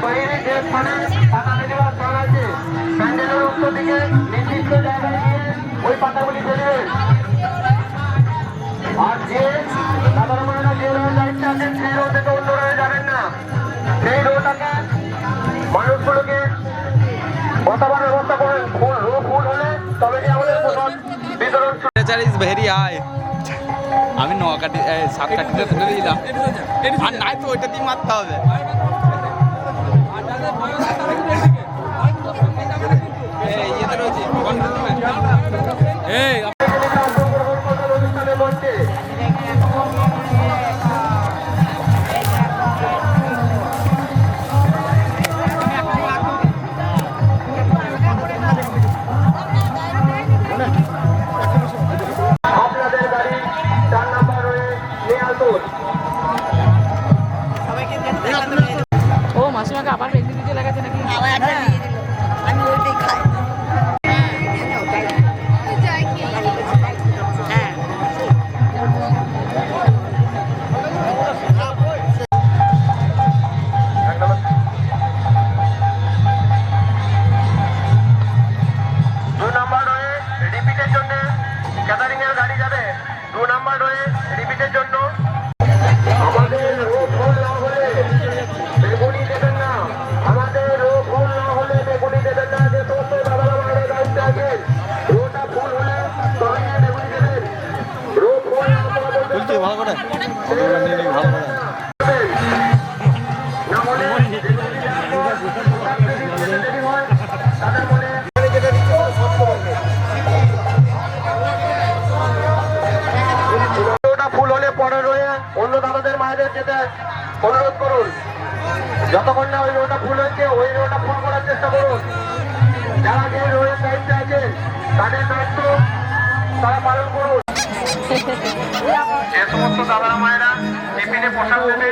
বাইরে যে স্থানে পাতা দেওয়ার স্থান আছে প্যান্ডেলের উত্তর দিকে নির্দিষ্ট জায়গায় গিয়ে ওই পাতাগুলি দেবেন। আর যে সাধারণ মানুষরা যে রোড দায়িত্বে আছেন সেই রোড থেকে অন্য রোডে যাবেন না। সেই রোডটাকে মানুষগুলোকে বসাবার ব্যবস্থা করেন। ফুল হলে তবে কি আমাদের পোশাক বিতরণ ভেরি হাই। আমি নকাটি সাতকাঠিতে তুলে দিলাম আর নাই তো ওইটা দিয়ে মারতে হবে। ও মাসিমাকে আবার বেঁধে দিতে লাগাচ্ছে নাকি? আমি ওইটাই খাই। ভালো করে ভালো করে ফুল হলে পরে রয়ে অন্য দাদাদের মায়েদের যেতে অনুরোধ করুন। যতক্ষণ না ওই রোটা ফুল হয়েছে ওই রোটা ফুল করার চেষ্টা করুন। যারা যে রোয়ের দায়িত্বে আছে তাদের দায়িত্ব তারা পালন করুন। যে সমস্ত দাদারা মায়েরা টিফিনে পোশাক দেবে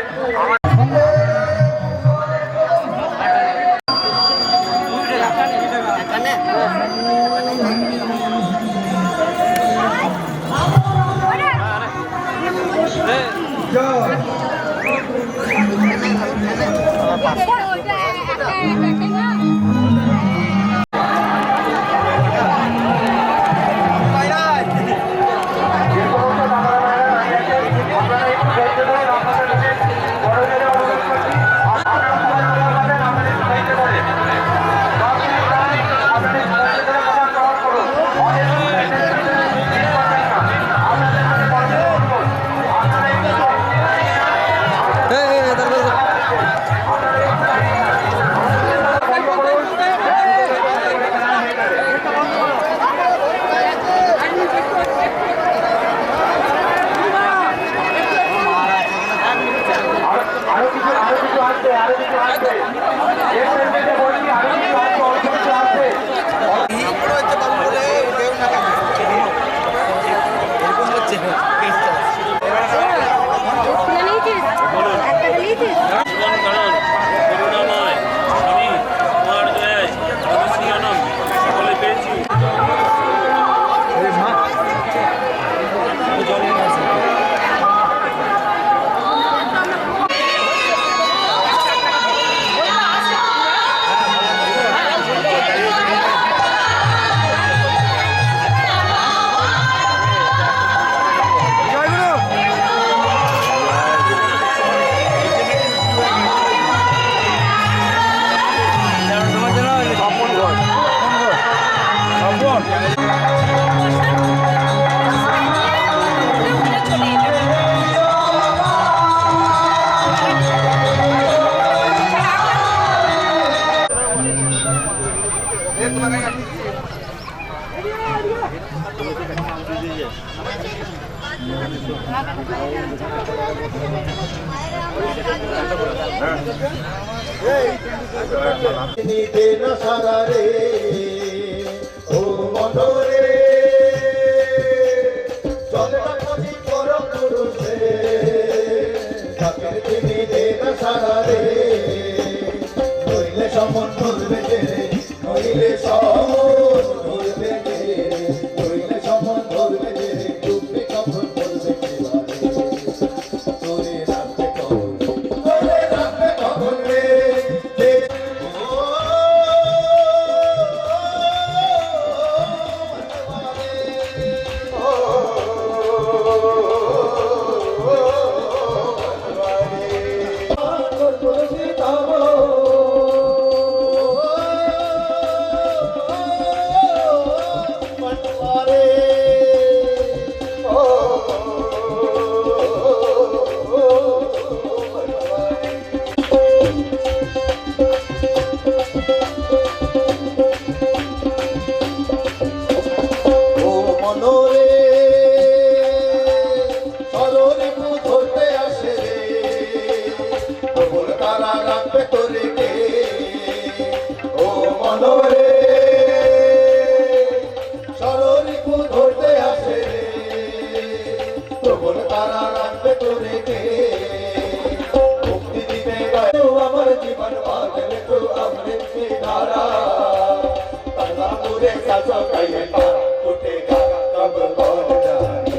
दूसरे सासों का ये पार उठेगा कब कौन जाने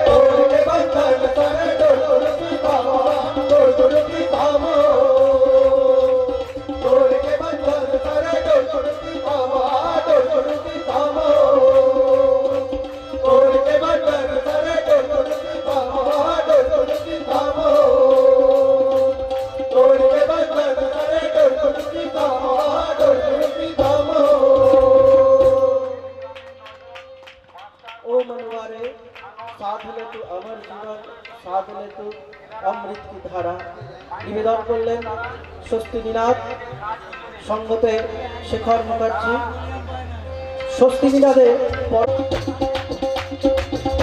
तोड़ के बंधन सारे तोड़ की थामो तोड़ की थामो तोड़ के बंधन सारे तोड़ की थामो तोड़ की थामो तोड़ के बंधन सारे तोड़ की थामो तोड़ की थामो तोड़ के बंधन सारे तोड़ की थामो तोड़ की थामो ओ मनवारे साथ ले तू अमर जीवन साथ ले तू अमृत की धारा निवेदन করলেন স্বস্তিনাথ সঙ্গতে শেখর মুখার্জি স্বস্তিনাথে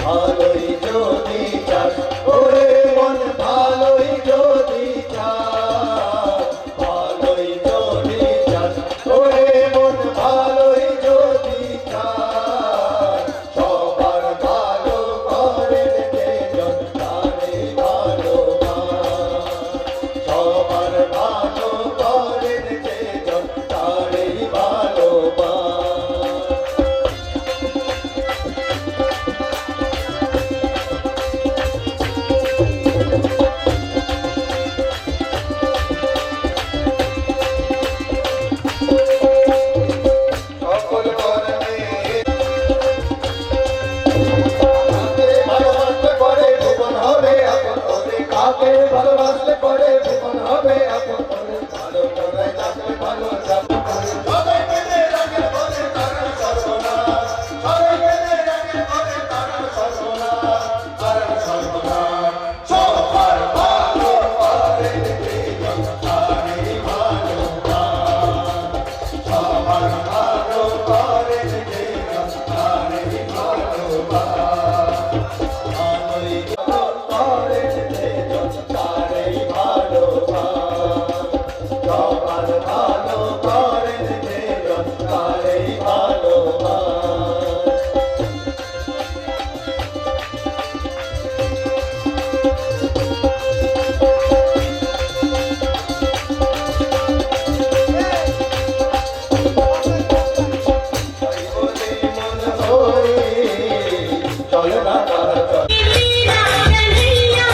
ভালোই যদি চাস ওরে মন ভালোই যদি চাস ভালোই যদি চাস ওরে মন ভালোই যদি চাস সবার ভালো করে যেজন তারে ভালোবাস সবার ভালো করে যেজন তারে ভালোবাস সকল কর্মে কাকে ভালোবাসলে পরে জীবন হবে আপন করে কাকে ভালোবাসলে পরে জীবন হবে আপন করে ভালো করে রাখলে ভালো যাবে সবাই কেনে রাখে বলে তারা সর্বনাশ সবাই কেনে রাখে বলে তারা সর্বনাশ তারা সর্বনাশ সবার ভালো করে যেজন তারে ভালোবাস সবার ভালো করে যেজন তারে ভালোবাস ভালোই করে যেজন তারে ভালোবাস সবার ভালো করে যেজন তারে ভালোবাস চলো না তারা চলো मेरा कन्हैया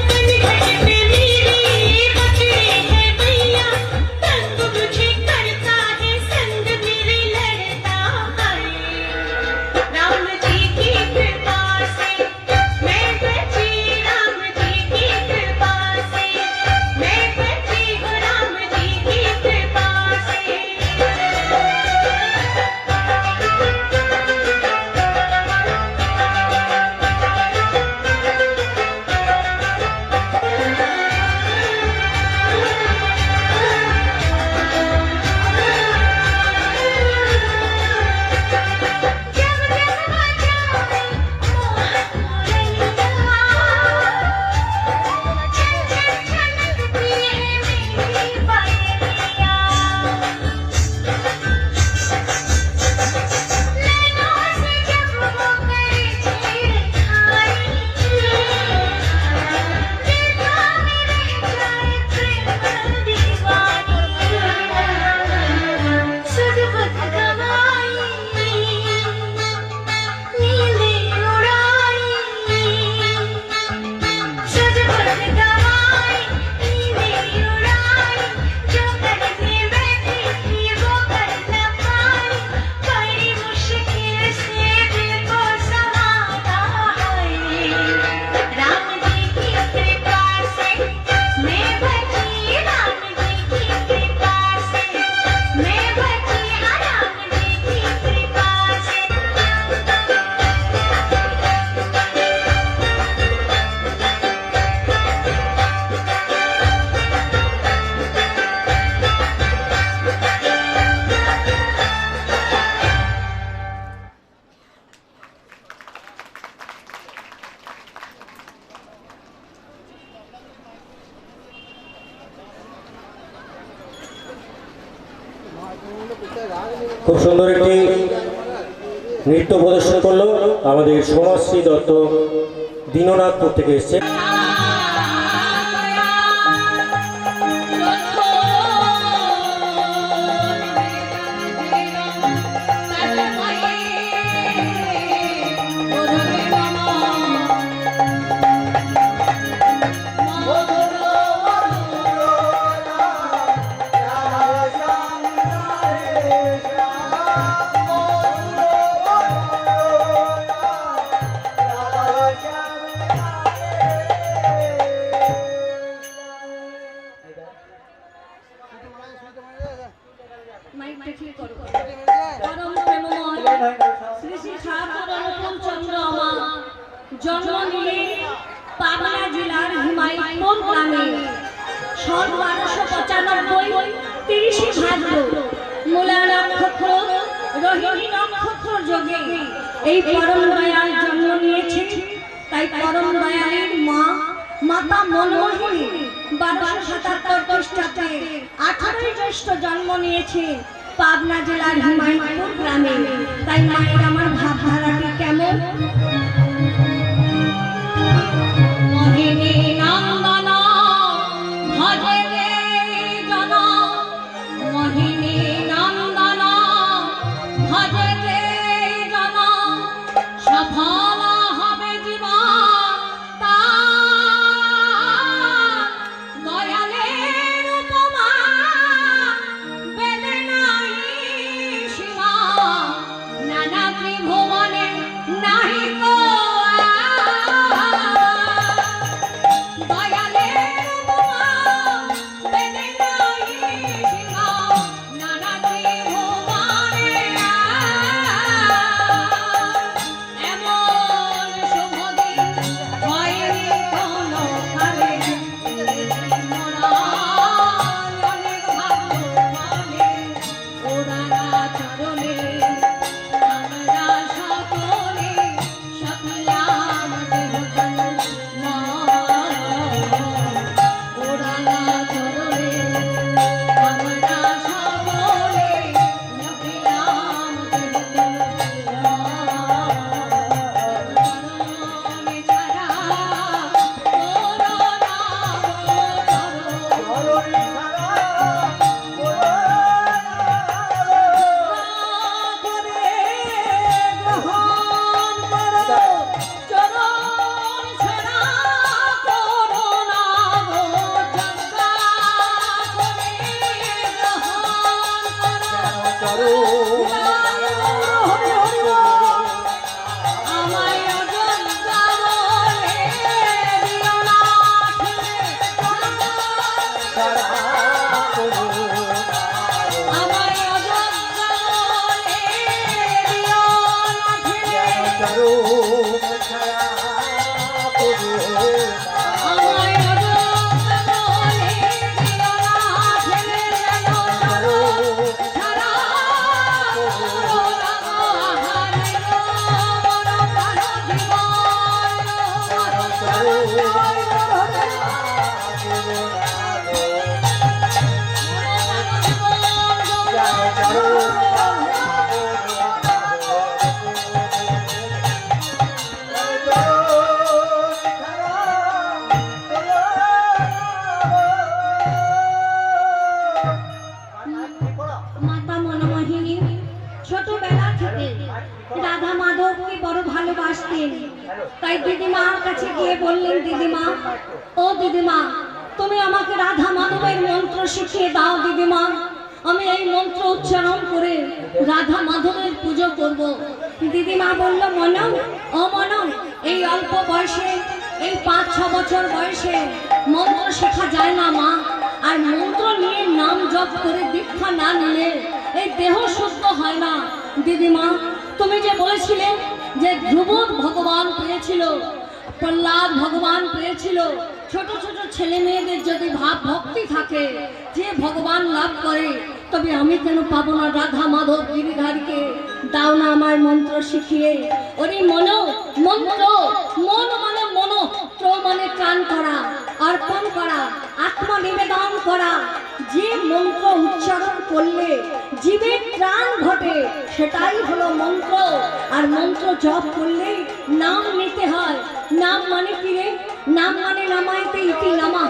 कनखट पे मेरे बकरे हैं भैया तंग मुझे करता है संग मेरे लड़ता है राम जी की कृपा से मैं बची राम जी की कृपा से मैं बची हूँ राम जी की कृपा से जब जब बजाए मोहन मुरैया छन छन छनकती है मेरी पायलिया नैनों से जब वो करे छेड़खानी दिल में रह जाए प्रेम दीवानी सुध बुध गवाई नींदे उड़ाई सुध बुध गवाई नींदे उड़ाई जो करने बैठी थी वो कर न पाई बड़ी मुश्किल से दिल को संभाला है राम जी की कृपा से मैं बची राम जी की कृपा से मैं बची राम जी की कृपा से খুব সুন্দর একটি নৃত্য প্রদর্শন করলো আমাদের সমাজশ্রী দত্ত দীননাথপুর থেকে এসছে। Thank you. জন্ম নিলেন পাবনা জেলার হিমায়তপুর গ্রামে। সন 1295 30 ভাদ্র মূলা নক্ষত্র রোহিণী নক্ষত্র যোগে এই পরম দয়াল জন্ম নিয়েছে। তাই পরম দয়ালের মা মাতা মনমোহিনী 1277 খ্রিস্টাব্দে 18 জ্যৈষ্ঠ জন্ম নিয়েছে পাবনা জেলার হিমায়তপুর গ্রামে। তাই মায়ের আমার ভাবধারাটি কেমন? মোহিনী নন্দন ভজে রে জন, মোহিনী নন্দন ভজে রে জন, সফল হবে জীবন তার। দয়ালের উপমা বেদে নাই সীমা, নানা ত্রিভুবনে নাহি কো তাই দিদিমার কাছে গিয়ে বললেন, দিদিমা ও দিদিমা, তুমি আমাকে রাধা মাধবের মন্ত্র শিখিয়ে দাও দিদিমা। আমি এই মন্ত্র উচ্চারণ করে রাধা মাধবের পুজো করব। দিদিমা বলল, মনন ও মনন, এই অল্প বয়সে, এই 5-6 বছর বয়সে মন্ত্র শেখা যায় না মা। আর মন্ত্র নিয়ে নাম জপ করে দীক্ষা না নিলে এই দেহ শুদ্ধ হয় না। দিদিমা, তুমি যে বলেছিলে যে ধ্রুব ভগবান পেয়েছিল, প্রহ্লাদ ভগবান পেয়েছিল, ছোট ছোট ছেলে মেয়েদের যদি ভাব ভক্তি থাকে যে ভগবান লাভ করে, তবে আমি কেন পাবো না? রাধা মাধব গিরিধারীকে দাও না আমার মন্ত্র শিখিয়ে। ওরে মন, মন্ত্র, মন মানে মন, ত্র মানে প্রাণ করা, অর্পণ করা, আত্মনিবেদন করা। যে মন্ত্র উচ্চারণ করলে জীবের প্রাণ ঘটে সেটাই হলো মন্ত্র। আর মন্ত্র জপ করলে নাম নিতে হয়। নাম মানে কি রে? নাম মানে নামাইতে ইতি নামা,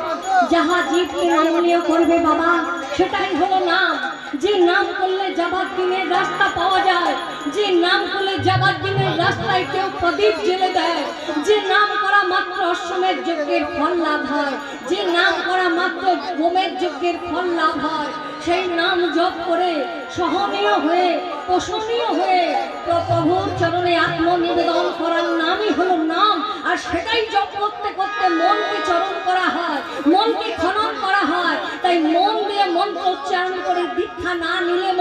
যাহা জীবকে নমনীয় করবে বাবা, সেটাই হলো নাম। যে নাম করলে যাবার দিনের রাস্তা পাওয়া যায়, যে নাম করলে যাবার দিনের রাস্তায় কেউ প্রদীপ জ্বেলে দেয়, যে নাম করা মাত্র অশ্বমেধ যজ্ঞের ফল লাভ হয়, যে নাম করা মাত্র গোমেধ যজ্ঞের ফল লাভ হয়, সেই নাম জপ করে সহনীয় হয়ে, পোষণীয় হয়ে প্রভুর চরণে আত্মনিবেদন করার নামই হলো নাম। আর সেটাই জপ করতে করতে মনকে চরণ করা হয়, মনকে খনন করা হয়। তাই মন দিয়ে মন্ত্র উচ্চারণ করে দীক্ষা না নিলে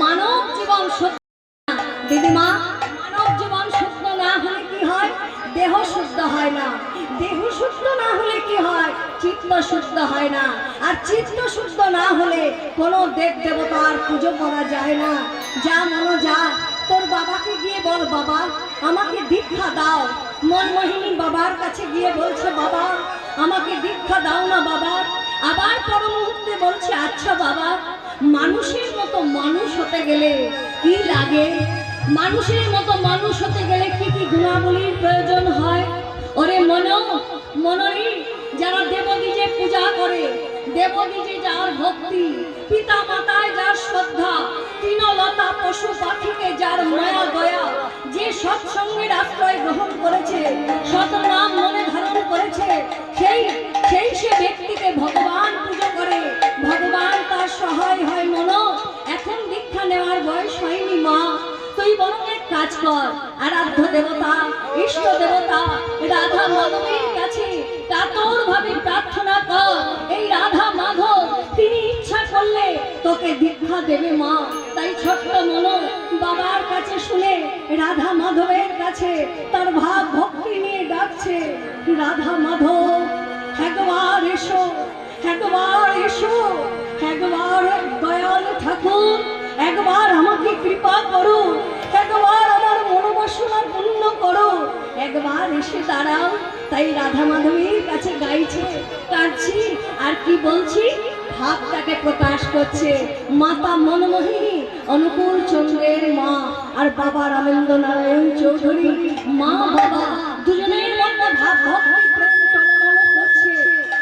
মানব জীবন সত্য। দিদিমা, মানব জীবন শুদ্ধ না হলে কি হয়? দেহ হয় না। দেহ শুদ্ধ না হলে কি হয়? চিত্ত শুদ্ধ হয় না। আর চিত্ত শুদ্ধ না হলে কোনো দেব দেবতার পুজো করা যায় না। যা মনো যা, তোর বাবাকে গিয়ে বল, বাবা আমাকে দীক্ষা দাও। মনমোহিনী বাবার কাছে গিয়ে বলছে, বাবা আমাকে দীক্ষা দাও না বাবা। আবার পর মুহূর্তে বলছে, আচ্ছা বাবা, মানুষের মতো মানুষ হতে গেলে কি লাগে? মানুষের মতো মানুষ হতে গেলে কি কি গুণাবলীর প্রয়োজন হয়? ওরে মনরি, যারা দেবদ্বীজে পূজা করে, দেবদ্বীজে যার ভক্তি, পিতা মাতায় যার শ্রদ্ধা, তৃণলতা পশু পাখিকে যার মায়া দয়া, যে সৎসঙ্গের আশ্রয় গ্রহণ করেছে, সতনাম মনে ধারণ করেছে, সেই সে ব্যক্তিকে ভগবান পুজো করে, ভগবান তার সহায় হয়। এখন দীক্ষা নেওয়ার বয়স হয়নি মা, তুই বরং এক কাজ কর, আরাধ্য দেবতা ইষ্ট দেবতা রাধা মাধবের কাছে কাতর ভাবে প্রার্থনা কর। এই রাধা মাধব তিনি ইচ্ছা করলে তোকে দীক্ষা দেবে মা। তাই ছোট্ট মনো বাবার কাছে শুনে রাধা মাধবের কাছে তার ভাব ভক্তি নিয়ে ডাকছে, রাধা মাধব একবার এসো, একবার এসো, একবার দয়াল ঠাকুর একবার আমাকে কৃপা করো, একবার আমার মনোবাসনা পূর্ণ করো, একবার এসে দাঁড়াও। তাই রাধা মাধবীর কাছে গাইছে, কাঁদছি আর কি বলছি, ভাবটাকে প্রকাশ করছে। মাতা মনমোহিনী অনুকূল চন্দ্রের মা আর বাবা রামেন্দ্র নারায়ণ চৌধুরী, মা বাবা দুজনের মধ্যে ভাব ভক্তি প্রেম টলমল করছে।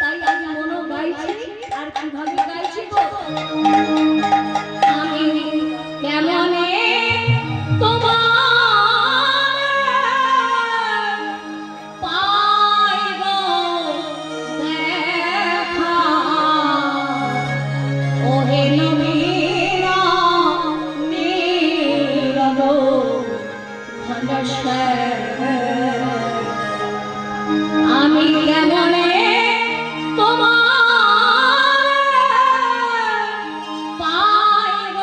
তাই আমি মনো গাইছি আর কিভাবে গাইছি গো, আমি কেমনে তোমার পাইব দেখা, ওহে নবীরা নীরব ঘনশ্যাম, আমি কেমনে তোমার পাইব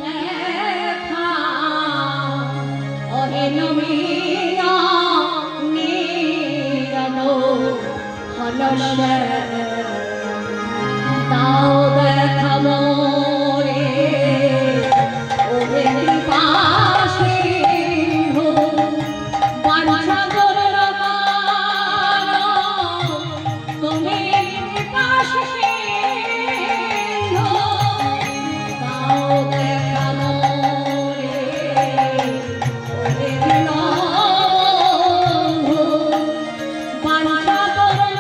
দেখা, ওহে নবীরা নীরব ঘনশ্যাম, দাও দেখা মোরে ওহে কৃপাসিন্ধু, বাঞ্ছা করল তুমি কৃপাসিন্ধু, দাও দেখা মোরে ওহে দীনবন্ধু, বাঞ্ছা করল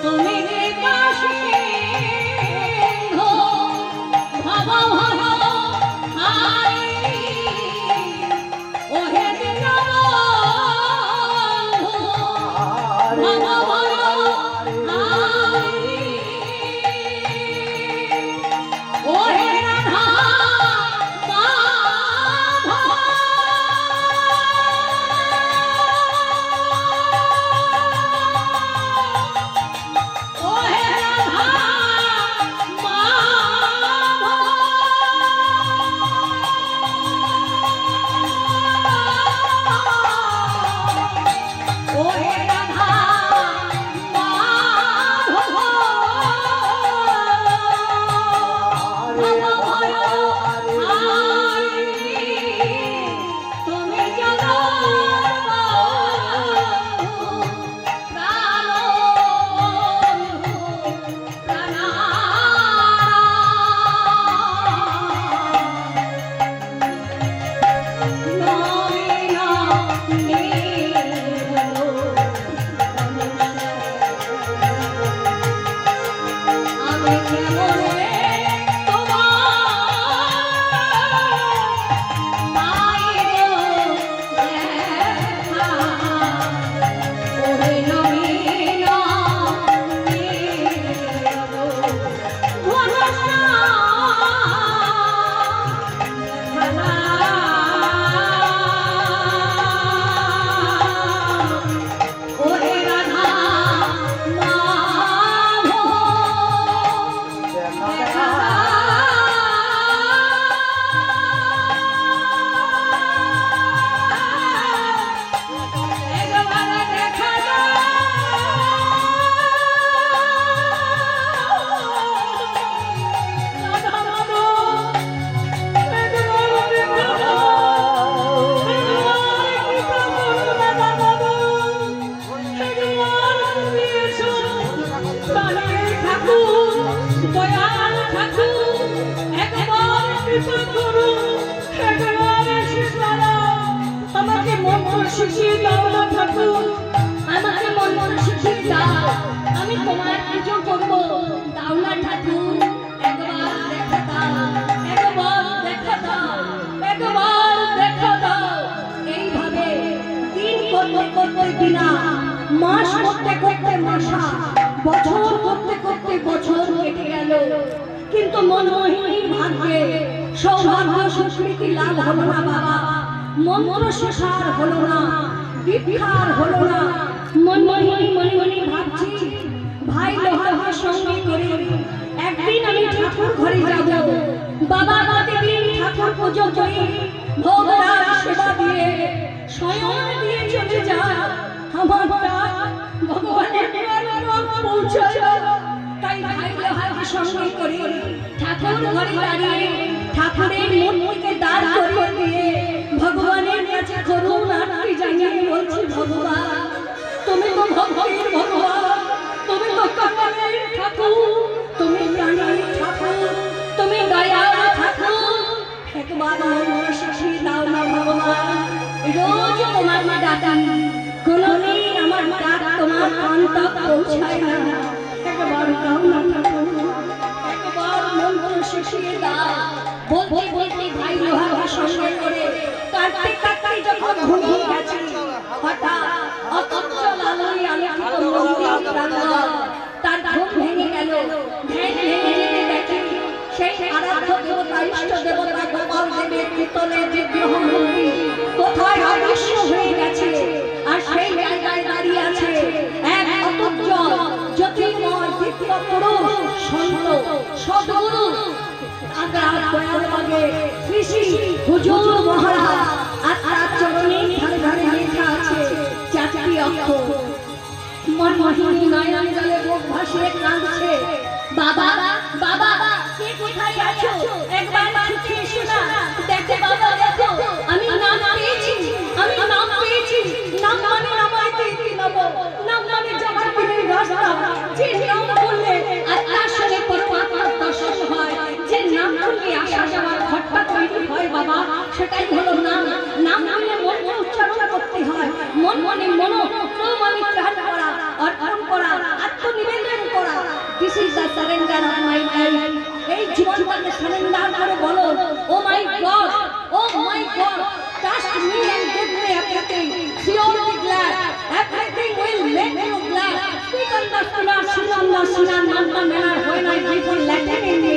তুমি কৃপাসিন্ধু, ভব ভব হারি ওহে দীনবন্ধু, ভব ভব হারি ওহে রাধা মাধব, ওহে রাধা মাধব, কৃপা করো, একবার আশীর্বাদ দাও। আমাকে মন্ত্র শিখিয়ে দাও না ঠাকুর, আমাকে মন্ত্র শিখিয়ে দাও, আমি তোমার পুজো করবো, দাও না ঠাকুর, একবার দেখা দাও, একবার দেখা দাও, একবার দেখা দাও। এইভাবে দিন করতে করতে দিনা, মাস করতে করতে মাসা, বছর করতে করতে বছর কেটে গেল, কিন্তু মনমোহিনীর ভাগ্যে সৌভাগ্য সুস্মৃতি লাভ হলো না বাবা, মন্ত্র শেখার হলো না, দীক্ষার হলো না। মনমোহিনী মনে মনে ভাবছি, ভাই লোহার সঙ্গে করে একদিন আমি ঠাকুর ঘরে যাব, বাবা প্রতিদিন ঠাকুর পুজো করে ভোগ রাগ সেবা দিয়ে স্বয়ং দিয়ে চলে যায়, আমার ভগবানের পৌঁছায়। তাই ভাই লোহার সঙ্গে করে ঠাকুর ঘরে দাঁড়িয়ে ঠাকুরের মূর্তিকে দাঁড় করিয়ে দিয়ে ভগবানের কাছে করুণ আরতি জানিয়ে বলছি, ভগবান তুমি তো ভগবানের ভগবান, তুমি তো কাকারের ঠাকুর, তুমি প্রাণের ঠাকুর, তুমি দয়ার ঠাকুর, একবার মন্ত্র শিখিয়ে দাও না ভগবান। রোজ তোমার ডাকা, কোনদিন আমার ডাক তোমার কান তক পৌঁছায় না, একবার দাও না ঠাকুর, একবার মন্ত্র শিখিয়ে দাও। বলতে বলতে ভাই লোহার সঙ্গে করে কাটতে কাটতে যখন ঘুমিয়ে গেছে, হঠাৎ অতঞ্চল আলোয় আলোকিত মন্দির প্রাঙ্গণ, তার ঘুম ভেঙে গেল। ধ্যান ভেঙে যেতে দেখে সেই আরাধ্য দেবতা ইষ্ট দেবতা গোপাল দেবের পিতলের বিগ্রহ মূর্তি কোথায় অদৃশ্য হয়ে গেছে, আর সেই জায়গায় দাঁড়িয়ে আছে এক অতঞ্চল জ্যোতির্ময় দিব্য পুরুষ সন্ত সদ্গুরু আগ্রার দয়ালবাগে শ্রী শ্রী হুজুর মহারাজ, আর তার চরণে ধারে ধারে লেখা আছে চারটি অক্ষর। মনমোহিনী নয়ন জলে বুক ভাসিয়ে কাঁদছে, বাবা বাবা কে কোথায় আছো, একবার ছুটে এসো না, দেখো বাবা দেখো, আমি নাম পেয়েছি, আমি নাম পেয়েছি, নাম মানে নামাইতে নাম, নাম মানে যাবার দিনের রাস্তা, যে নাম বললে আল্লাহর সঙ্গে পরমাত্মার দর্শন হয়, যে নাম শুনলে আসা যাওয়ার ঘটনা তৈরি হয় বাবা, সেটাই হলো নাম। নাম বললে মনে উচ্চারণ করতে হয়, মন মনে মনোক্রমে ধ্যান করা, অর্পণ করা, আত্মনিবেদন করা। This is the surrender of my life. এই জীবনটাকে সারেন্ডার করে বলো, oh my God, oh my God, trust me and give me everything, sure be glad, everything will make you glad, speak on the sinner, sin on the sinner, not the manner when I give you Latin in me,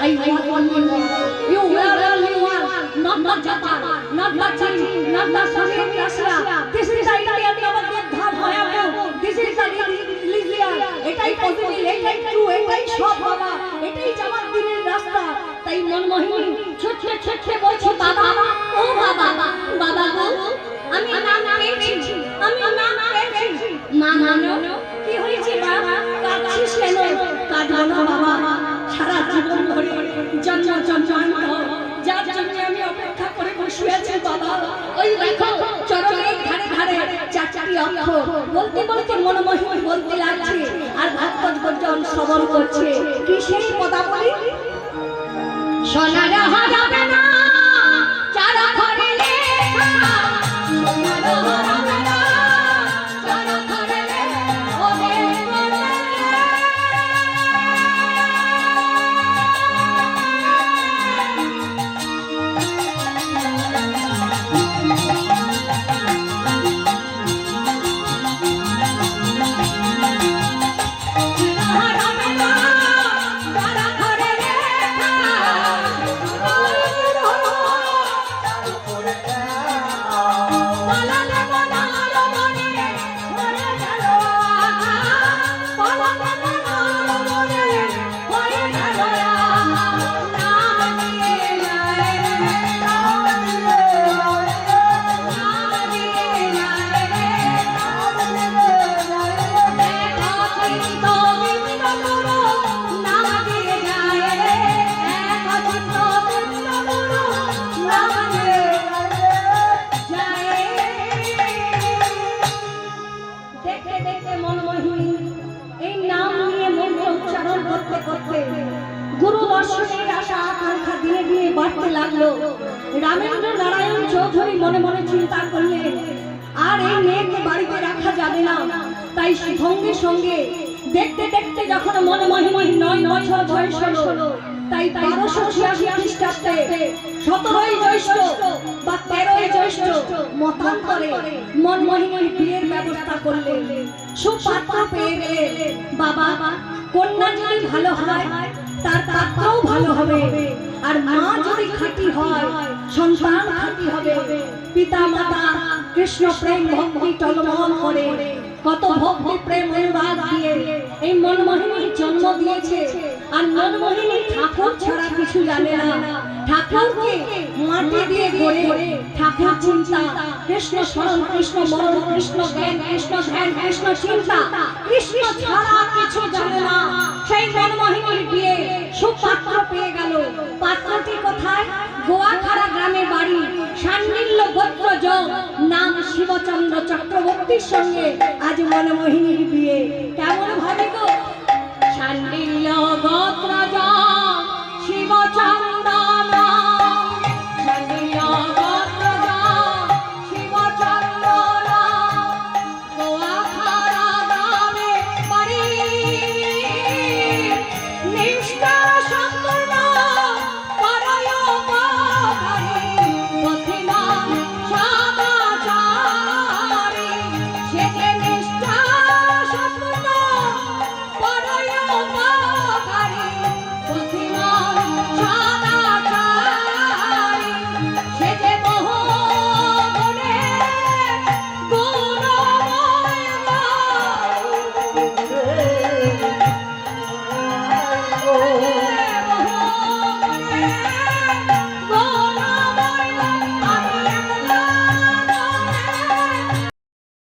I want only one, you were all you are, not the Japan, not the China, not the Soviet Russia, this is the Indian Navadvip Dham Mayapur, this is the religion, এটাই positive, এটাই true, এটাই সব বাবা, এটাই যাওয়ার দিনের রাস্তা। তাই মনমোহিনী ছুটে ছুটে বলছে, বাবা ও বাবা, বাবা গো আমি নাম পেয়েছি, আমি নাম পেয়েছি। মা মানো কি হয়েছে বাবা, কাঁদছিস কেন? কাঁদো না বাবা, সারা জীবন ধরে জন্ম জন্মান্তর যার জন্য আমি অপেক্ষা করে বসে আছি বাবা, ওই দেখো চরণের ধারে ধারে চারটি অক্ষর। বলতে বলতে মনমোহিনী বলতে লাগছে, আর ভক্তজন শ্রবণ করছে। কি সেই পদাবলী? সোনার হারাবে না চারা ঘরে লেখা, সোনার হারাবে না চারা ঘরে লেখা, ওরে ওরে হারাবে না চারা ঘরে লেখা, বাড়তে লাগলো। রামেন্দ্র নারায়ণ চৌধুরী মনে মনে চিন্তা করলেন, আর এই মেয়েকে বাড়িতে রাখা যাবে না। তাই সঙ্গে সঙ্গে দেখতে দেখতে যখন মনমোহিনীর 9 বছর বয়স হলো, তাই 1286 খ্রিস্টাব্দে 17ই জ্যৈষ্ঠ বা 13ই জ্যৈষ্ঠ মতান্তরে মনমোহিনীর বিয়ের ব্যবস্থা করলেন। সুপাত্র পেয়ে গেলেন। বাবা, কন্যা যদি ভালো হয় তার পাত্রও ভালো হবে, আর মা যদি খাঁটি হয় সন্তান খাঁটি হবে। পিতা মাতা কৃষ্ণ প্রেম ভক্তি টলমল করে কত ভক্তি প্রেম অনুরাগ দিয়ে এই মনমোহিনীর জন্ম দিয়েছে। আর মনমোহিনী ঠাকুর ছাড়া কিছু জানে না। ঠাকুরকে মাটি দিয়ে গড়ে ঠাকুর চিন্তা, কৃষ্ণ স্মরণ, কৃষ্ণ মরণ, কৃষ্ণ জ্ঞান, কৃষ্ণ ধ্যান, কৃষ্ণ চিন্তা, কৃষ্ণ ছাড়া কিছু জানে না। সেই মনমোহিনীর বিয়ে সুপাত্র পেয়ে গেল। পাত্রটি কোথায়? গোয়াখাড়া গ্রামে বাড়ি। সান্ডিল্য গোত্রজ, নাম শিবচন্দ্র চক্রবর্তীর সঙ্গে আজ মনমোহিনীর বিয়ে। কেমন ভাবে গো? সান্ডিল্য গোত্রজ শিবচন্দ্র